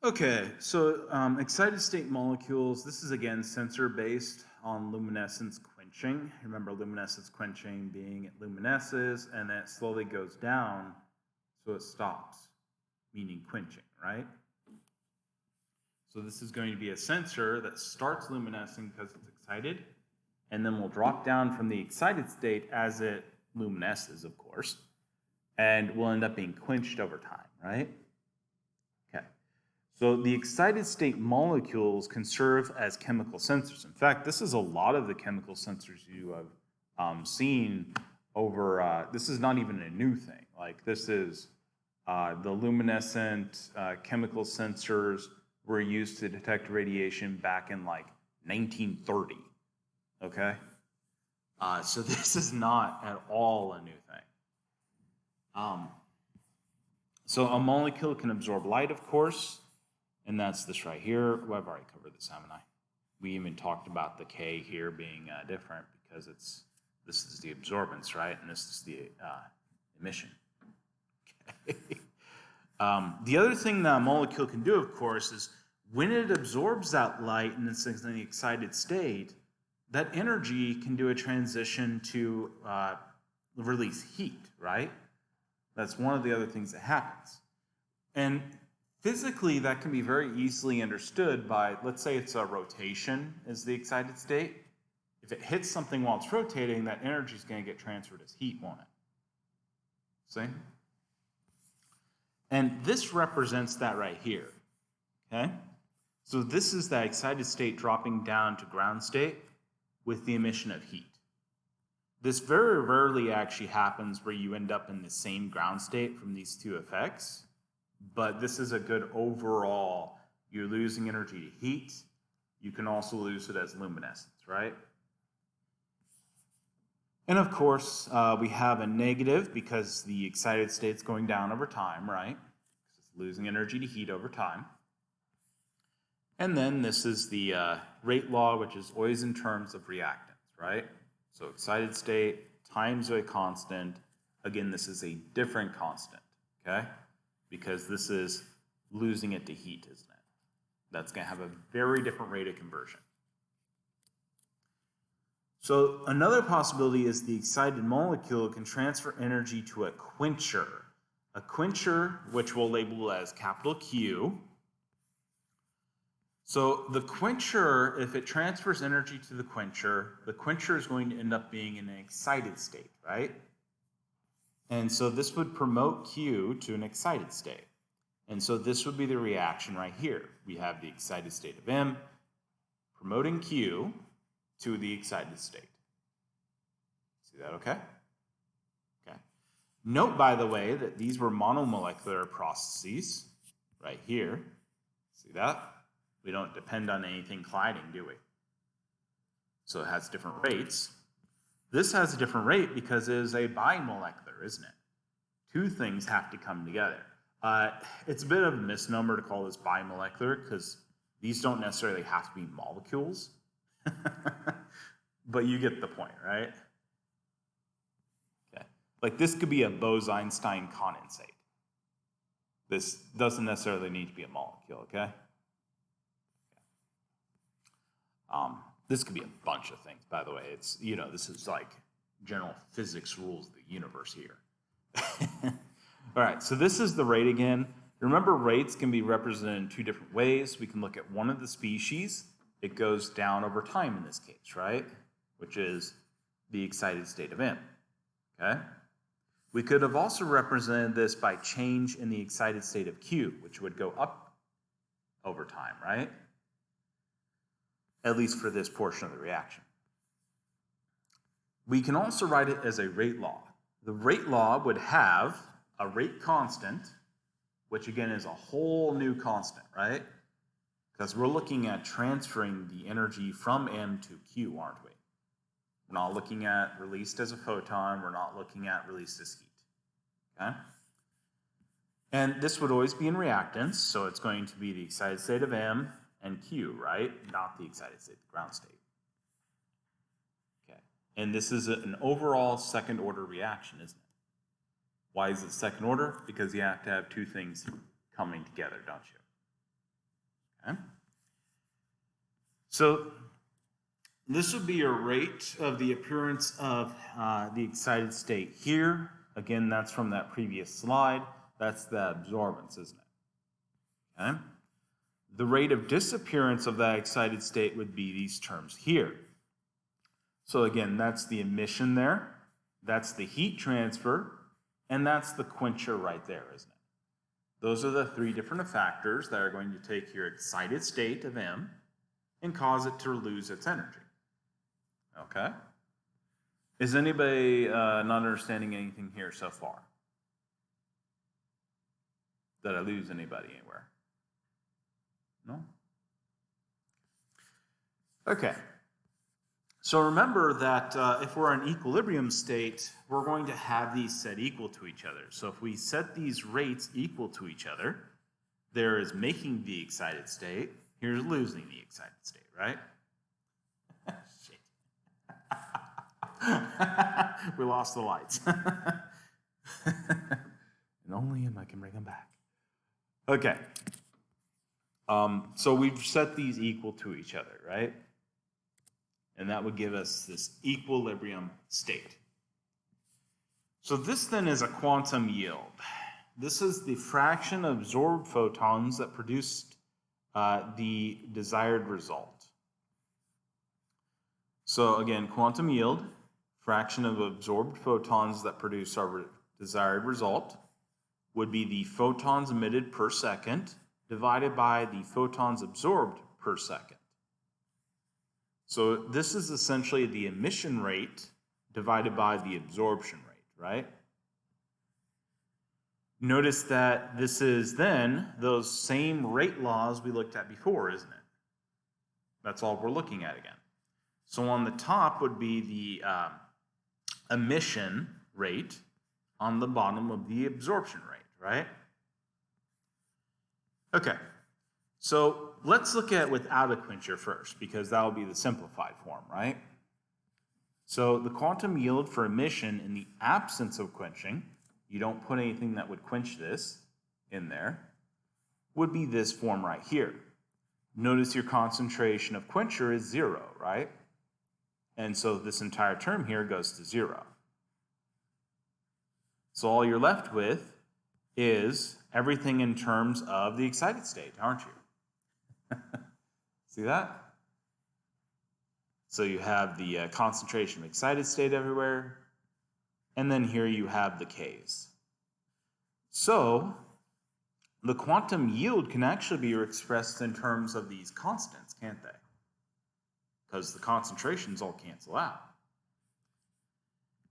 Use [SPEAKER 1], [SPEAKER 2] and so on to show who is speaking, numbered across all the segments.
[SPEAKER 1] Okay, so excited state molecules, this is again sensor based on luminescence quenching. Remember luminescence quenching being it luminesces and then it slowly goes down, so it stops, meaning quenching, right? So this is going to be a sensor that starts luminescing because it's excited, and then will drop down from the excited state as it luminesces, of course, and will end up being quenched over time, right? Okay. So the excited state molecules can serve as chemical sensors. In fact, this is a lot of the chemical sensors you have seen over, this is not even a new thing. Like this is the luminescent chemical sensors were used to detect radiation back in like 1930, okay? So this is not at all a new thing. So a molecule can absorb light, of course, and that's this right here. Well, I've already covered this, haven't I? We even talked about the K here being different because this is the absorbance, right? And this is the emission. Okay. The other thing that a molecule can do, of course, is when it absorbs that light and it's in the excited state, that energy can do a transition to release heat, right? That's one of the other things that happens. And physically, that can be very easily understood by, let's say it's a rotation is the excited state. If it hits something while it's rotating, that energy is going to get transferred as heat, won't it? See? And this represents that right here, okay? So this is that excited state dropping down to ground state with the emission of heat. This very rarely actually happens where you end up in the same ground state from these two effects, but this is a good overall, you're losing energy to heat. You can also lose it as luminescence, right? And of course, we have a negative because the excited state's going down over time, right? It's losing energy to heat over time. And then this is the rate law, which is always in terms of reactance, right? So excited state times a constant. Again, this is a different constant, okay? Because this is losing it to heat, isn't it? That's going to have a very different rate of conversion. So another possibility is the excited molecule can transfer energy to a quencher. A quencher, which we'll label as capital Q. So the quencher, if it transfers energy to the quencher is going to end up being in an excited state, right? And so this would promote Q to an excited state. And so this would be the reaction right here. We have the excited state of M promoting Q to the excited state. See that okay? Okay. Note, by the way, that these were monomolecular processes right here. See that? We don't depend on anything colliding, do we? So it has different rates. This has a different rate because it is a bimolecular, isn't it? Two things have to come together. It's a bit of a misnomer to call this bimolecular because these don't necessarily have to be molecules. But you get the point, right? Okay. Like this could be a Bose-Einstein condensate. This doesn't necessarily need to be a molecule, okay? This could be a bunch of things, by the way. It's, you know, this is like general physics rules of the universe here. All right, so this is the rate again. Remember, rates can be represented in two different ways. We can look at one of the species. It goes down over time in this case, right? Which is the excited state of M, okay? We could have also represented this by change in the excited state of Q, which would go up over time, right? At least for this portion of the reaction. We can also write it as a rate law. The rate law would have a rate constant, which again is a whole new constant, right? Because we're looking at transferring the energy from M to Q, aren't we? We're not looking at released as a photon, we're not looking at released as heat, okay? And this would always be in reactance, so it's going to be the excited state of M and Q, right? Not the excited state, the ground state. Okay, and this is an overall second order reaction, isn't it? Why is it second order? Because you have to have two things coming together, don't you? Okay? So this would be your rate of the appearance of the excited state here. Again, that's from that previous slide. That's the absorbance, isn't it? Okay? The rate of disappearance of that excited state would be these terms here. So again, that's the emission there, that's the heat transfer, and that's the quencher right there, isn't it? Those are the three different factors that are going to take your excited state of M and cause it to lose its energy. Okay? Is anybody not understanding anything here so far? Did I lose anybody anywhere? No? Okay. So remember that if we're in equilibrium state, we're going to have these set equal to each other. So if we set these rates equal to each other, there is making the excited state, here's losing the excited state, right? Shit. We lost the lights. And only him I can bring them back. Okay. So we've set these equal to each other, right? And that would give us this equilibrium state. So this then is a quantum yield. This is the fraction of absorbed photons that produced the desired result. So again, quantum yield, fraction of absorbed photons that produce our desired result, would be the photons emitted per second divided by the photons absorbed per second. So this is essentially the emission rate divided by the absorption rate, right? Notice that this is then those same rate laws we looked at before, isn't it? That's all we're looking at again. So on the top would be the emission rate, on the bottom of the absorption rate, right? Okay. So let's look at without a quencher first, because that will be the simplified form, right? So the quantum yield for emission in the absence of quenching, you don't put anything that would quench this in there, would be this form right here. Notice your concentration of quencher is 0, right? And so this entire term here goes to 0. So all you're left with is everything in terms of the excited state, aren't you? See that? So you have the concentration of excited state everywhere, and then here you have the Ks. So the quantum yield can actually be expressed in terms of these constants, can't they? Because the concentrations all cancel out.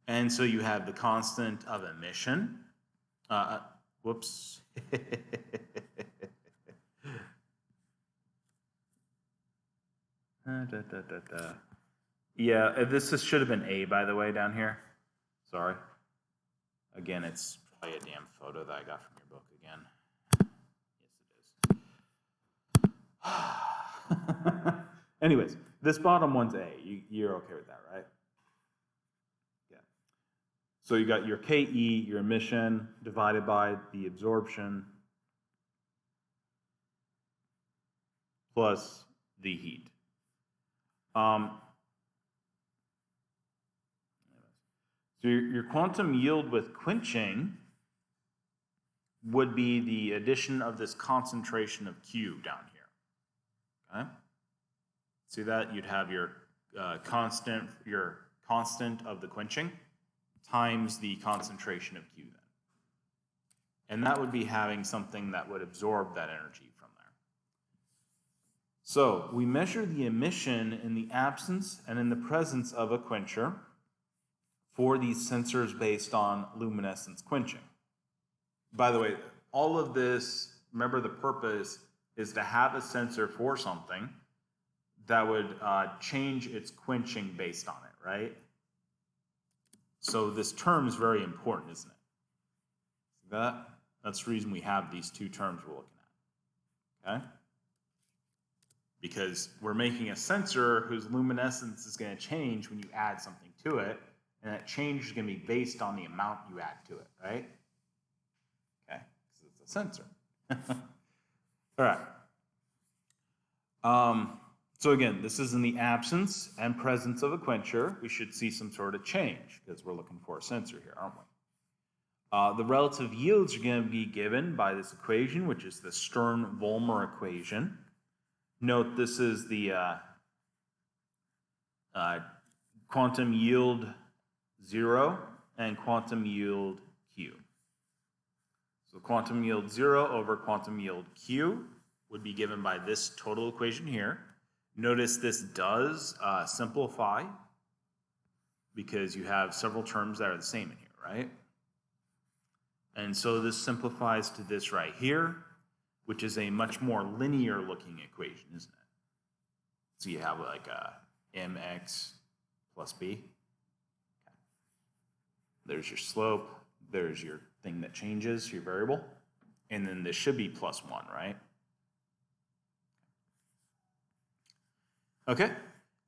[SPEAKER 1] And so you have the constant of emission. Whoops. Yeah, this should have been A, by the way, down here. Sorry. Again, it's probably a damn photo that I got from your book again. Yes, it is. Anyways, this bottom one's A. You're okay with that, right? Yeah. So you got your KE, your emission, divided by the absorption, plus the heat. So your quantum yield with quenching would be the addition of this concentration of Q down here. Okay? See that? You'd have your constant of the quenching times the concentration of Q then. And that would be having something that would absorb that energy from there. So we measure the emission in the absence and in the presence of a quencher for these sensors based on luminescence quenching. By the way, all of this, remember the purpose is to have a sensor for something that would change its quenching based on it, right? So this term is very important, isn't it? See that? That's the reason we have these two terms we're looking at, okay? Because we're making a sensor whose luminescence is going to change when you add something to it, and that change is going to be based on the amount you add to it, right? Okay, because it's a sensor. All right. So again, this is in the absence and presence of a quencher. We should see some sort of change because we're looking for a sensor here, aren't we? The relative yields are going to be given by this equation, which is the Stern-Volmer equation. Note this is the quantum yield 0 and quantum yield Q. So quantum yield 0 over quantum yield Q would be given by this total equation here. Notice this does simplify because you have several terms that are the same in here, right? And so this simplifies to this right here, which is a much more linear looking equation, isn't it? So you have like a mx plus b. Okay. There's your slope, there's your thing that changes, your variable, and then this should be plus 1, right? Okay,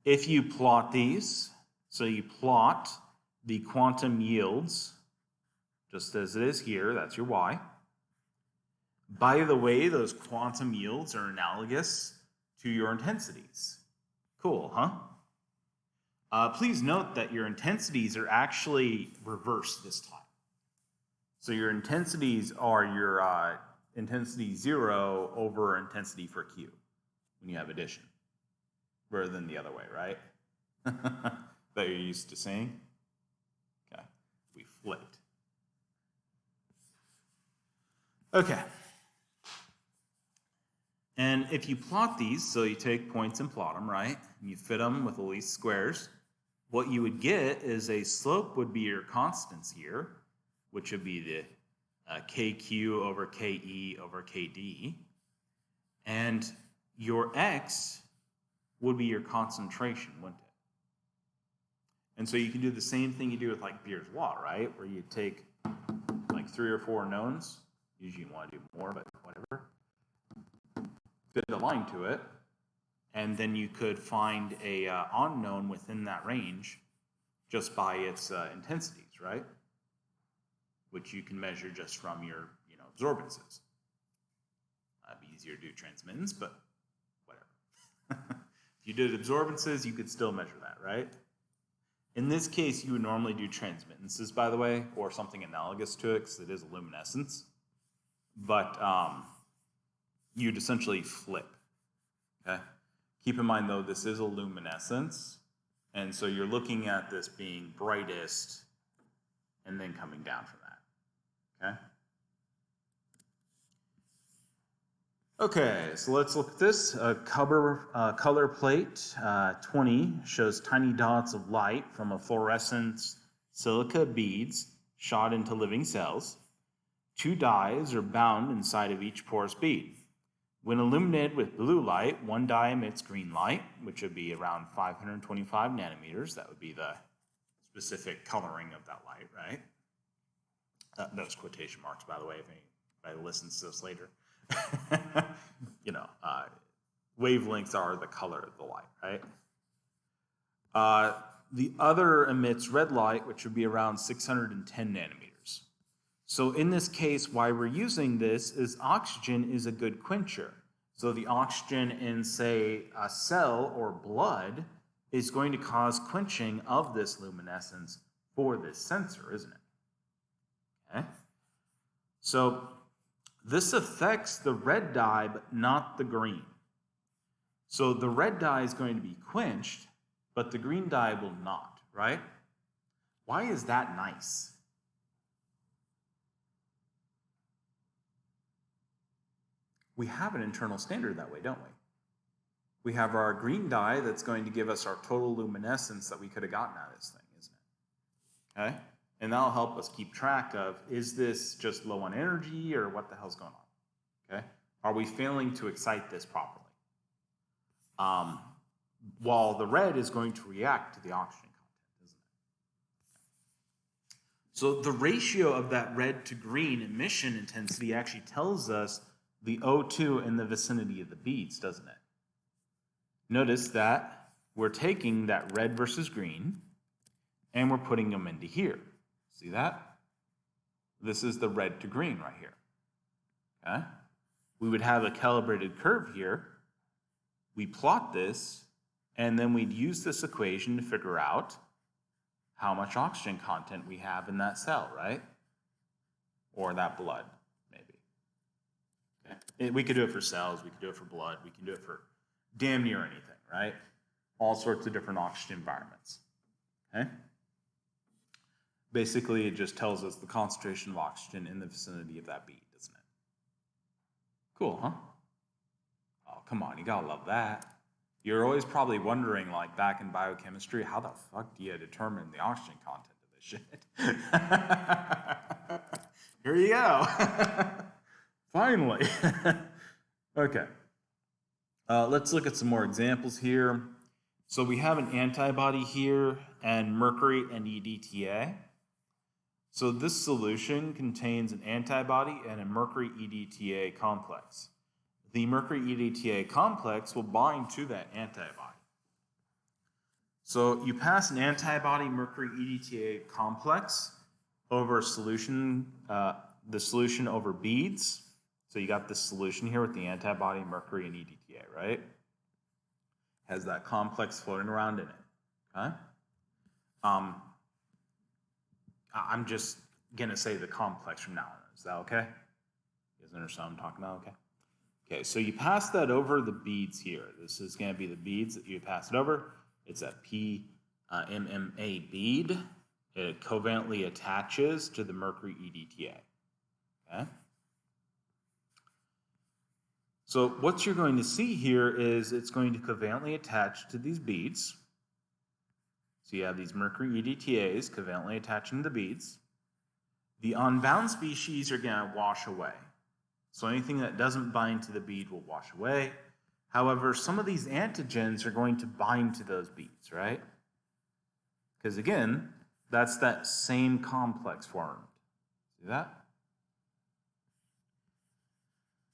[SPEAKER 1] if you plot these, so you plot the quantum yields, just as it is here, that's your y. By the way, those quantum yields are analogous to your intensities. Cool, huh? Please note that your intensities are actually reversed this time. So your intensities are your intensity 0 over intensity for Q when you have addition, rather than the other way, right? That you're used to seeing. Okay, we flipped. Okay. And if you plot these, so you take points and plot them, right? And you fit them with the least squares. What you would get is a slope would be your constants here, which would be the KQ over KE over KD. And your X would be your concentration, wouldn't it? And so you can do the same thing you do with like Beer's law, right? Where you take like 3 or 4 knowns. Usually you want to do more, but whatever. Fit a line to it, and then you could find a unknown within that range just by its intensities, right? Which you can measure just from your absorbances. It'd be easier to do transmittance, but whatever. If you did absorbances, you could still measure that, right? In this case, you would normally do transmittances, by the way, or something analogous to it, because it is a luminescence. But you'd essentially flip, okay? Keep in mind, though, this is a luminescence, and so you're looking at this being brightest and then coming down from that, okay? Okay, so let's look at this. Color plate 20 shows tiny dots of light from a fluorescent silica beads shot into living cells. 2 dyes are bound inside of each porous bead. When illuminated with blue light, one dye emits green light, which would be around 525 nanometers. That would be the specific coloring of that light, right? Those quotation marks, by the way, if anybody listens to this later. Wavelengths are the color of the light, right? The other emits red light, which would be around 610 nanometers. So in this case, why we're using this is oxygen is a good quencher. So the oxygen in, say, a cell or blood is going to cause quenching of this luminescence for this sensor, isn't it? Okay. So this affects the red dye, but not the green. So the red dye is going to be quenched, but the green dye will not, right? Why is that nice? We have an internal standard that way, don't we? We have our green dye that's going to give us our total luminescence that we could have gotten out of this thing, isn't it? Okay? And that'll help us keep track of, is this just low on energy or what the hell's going on? Okay? Are we failing to excite this properly? While the red is going to react to the oxygen content, isn't it? So the ratio of that red to green emission intensity actually tells us the O2 in the vicinity of the beads, doesn't it? Notice that we're taking that red versus green and we're putting them into here. See that? This is the red to green right here. Okay? We would have a calibrated curve here we plot this, and then we'd use this equation to figure out how much oxygen content we have in that cell, right? Or that blood, maybe. Okay. We could do it for cells, we could do it for blood, we can do it for damn near anything, right? All sorts of different oxygen environments, okay? Basically, it just tells us the concentration of oxygen in the vicinity of that bead, doesn't it? Cool, huh? Oh, come on, you gotta love that. You're always probably wondering, like back in biochemistry, how the fuck do you determine the oxygen content of this shit? Here you go. Finally. Okay. Let's look at some more examples here. So we have an antibody here and mercury and EDTA. So this solution contains an antibody and a mercury EDTA complex. The mercury EDTA complex will bind to that antibody. So you pass an antibody mercury EDTA complex over a solution, the solution over beads. So you got this solution here with the antibody, mercury, and EDTA, right? Has that complex floating around in it, okay? I'm just gonna say the complex from now on. Is that okay? You guys understand what I'm talking about, okay? Okay, so you pass that over the beads here. This is gonna be the beads that you pass it over. It's a MMA bead. It covalently attaches to the mercury EDTA, okay? So what you're going to see here is it's going to covalently attach to these beads. So you have these mercury EDTAs covalently attaching to the beads. The unbound species are going to wash away. So anything that doesn't bind to the bead will wash away. However, some of these antigens are going to bind to those beads, right? Because again, that's that same complex formed. See that?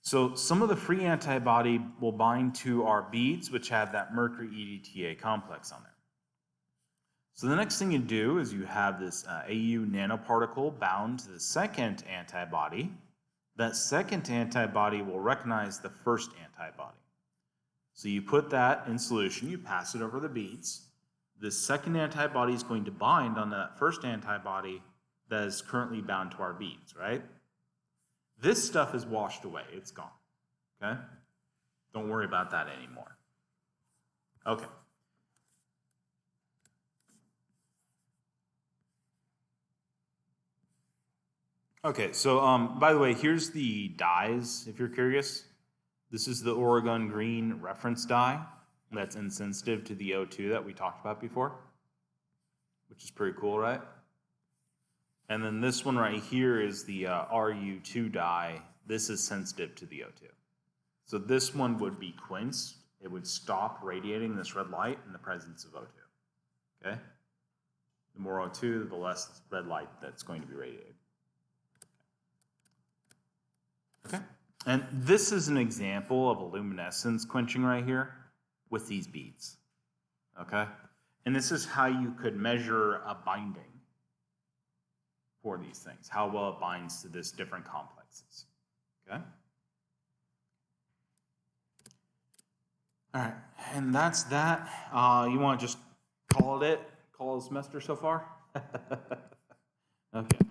[SPEAKER 1] So some of the free antibody will bind to our beads, which have that mercury EDTA complex on there. So the next thing you do is you have this AU nanoparticle bound to the second antibody. That second antibody will recognize the first antibody. So you put that in solution, you pass it over the beads. The second antibody is going to bind on that first antibody that is currently bound to our beads, right? This stuff is washed away, it's gone, okay? Don't worry about that anymore. Okay. Okay, so by the way, here's the dyes, if you're curious. This is the Oregon green reference dye that's insensitive to the O2 that we talked about before, which is pretty cool, right? And then this one right here is the RU2 dye. This is sensitive to the O2. So this one would be quenched. It would stop radiating this red light in the presence of O2, okay? The more O2, the less red light that's going to be radiated. Okay, and this is an example of a luminescence quenching right here with these beads, okay? And this is how you could measure a binding for these things, how well it binds to this different complexes, okay? All right, and that's that. You want to just call it a semester so far? Okay.